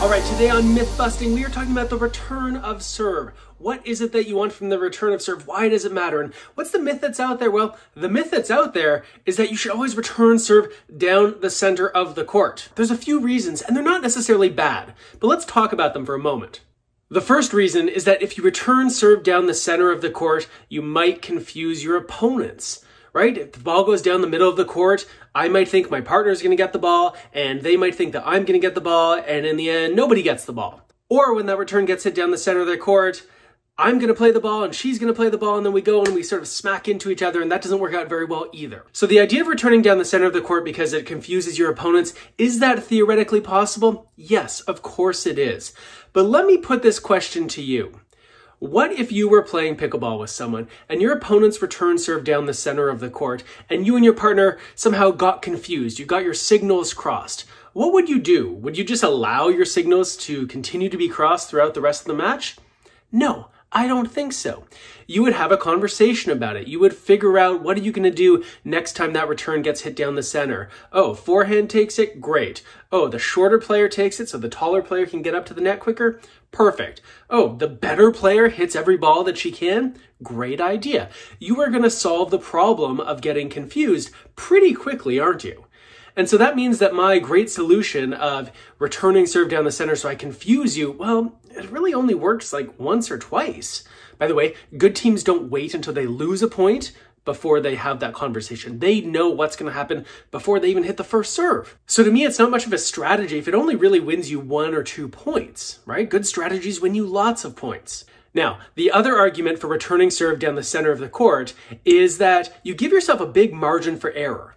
All right, today on Myth Busting, we are talking about the return of serve. What is it that you want from the return of serve? Why does it matter? And what's the myth that's out there? Well, the myth that's out there is that you should always return serve down the center of the court. There's a few reasons, and they're not necessarily bad, but let's talk about them for a moment. The first reason is that if you return serve down the center of the court, you might confuse your opponents. Right? If the ball goes down the middle of the court, I might think my partner is going to get the ball, and they might think that I'm going to get the ball, and in the end, nobody gets the ball. Or when that return gets hit down the center of the court, I'm going to play the ball, and she's going to play the ball, and then we go and we sort of smack into each other, and that doesn't work out very well either. So the idea of returning down the center of the court because it confuses your opponents, is that theoretically possible? Yes, of course it is. But let me put this question to you. What if you were playing pickleball with someone and your opponent's return serve down the center of the court and you and your partner somehow got confused? You got your signals crossed. What would you do? Would you just allow your signals to continue to be crossed throughout the rest of the match? No, I don't think so. You would have a conversation about it. You would figure out what are you going to do next time that return gets hit down the center. Oh, forehand takes it? Great. Oh, the shorter player takes it so the taller player can get up to the net quicker? Perfect. Oh, the better player hits every ball that she can? Great idea. You are going to solve the problem of getting confused pretty quickly, aren't you? And so that means that my great solution of returning serve down the center so I confuse you, well, it really only works like once or twice. By the way, good teams don't wait until they lose a point before they have that conversation. They know what's going to happen before they even hit the first serve. So to me, it's not much of a strategy if it only really wins you 1 or 2 points, right? Good strategies win you lots of points. Now, the other argument for returning serve down the center of the court is that you give yourself a big margin for error.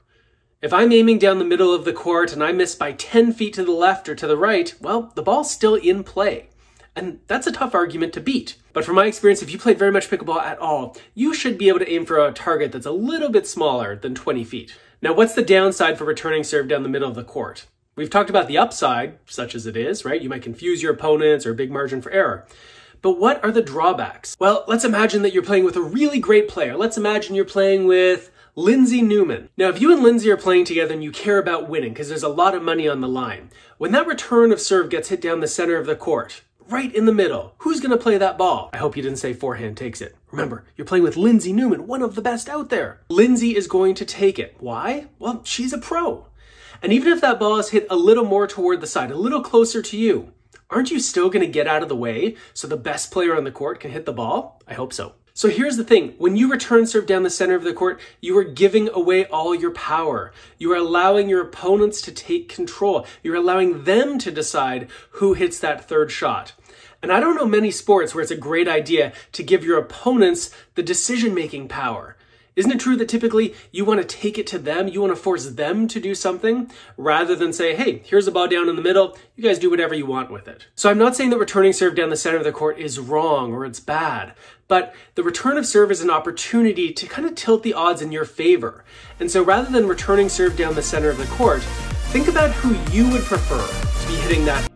If I'm aiming down the middle of the court and I miss by 10 feet to the left or to the right, well, the ball's still in play. And that's a tough argument to beat. But from my experience, if you played very much pickleball at all, you should be able to aim for a target that's a little bit smaller than 20 feet. Now, what's the downside for returning serve down the middle of the court? We've talked about the upside, such as it is, right? You might confuse your opponents or a big margin for error. But what are the drawbacks? Well, let's imagine that you're playing with a really great player. Let's imagine you're playing with Lindsay Newman. Now, if you and Lindsay are playing together and you care about winning because there's a lot of money on the line, when that return of serve gets hit down the center of the court, right in the middle, who's going to play that ball? I hope you didn't say forehand takes it. Remember, you're playing with Lindsay Newman, one of the best out there. Lindsay is going to take it. Why? Well, she's a pro. And even if that ball is hit a little more toward the side, a little closer to you, aren't you still going to get out of the way so the best player on the court can hit the ball? I hope so. So here's the thing, when you return serve down the center of the court, you are giving away all your power. You are allowing your opponents to take control. You're allowing them to decide who hits that third shot. And I don't know many sports where it's a great idea to give your opponents the decision-making power. Isn't it true that typically you want to take it to them, you want to force them to do something, rather than say, hey, here's a ball down in the middle, you guys do whatever you want with it. So I'm not saying that returning serve down the center of the court is wrong or it's bad, but the return of serve is an opportunity to kind of tilt the odds in your favor. And so rather than returning serve down the center of the court, think about who you would prefer to be hitting that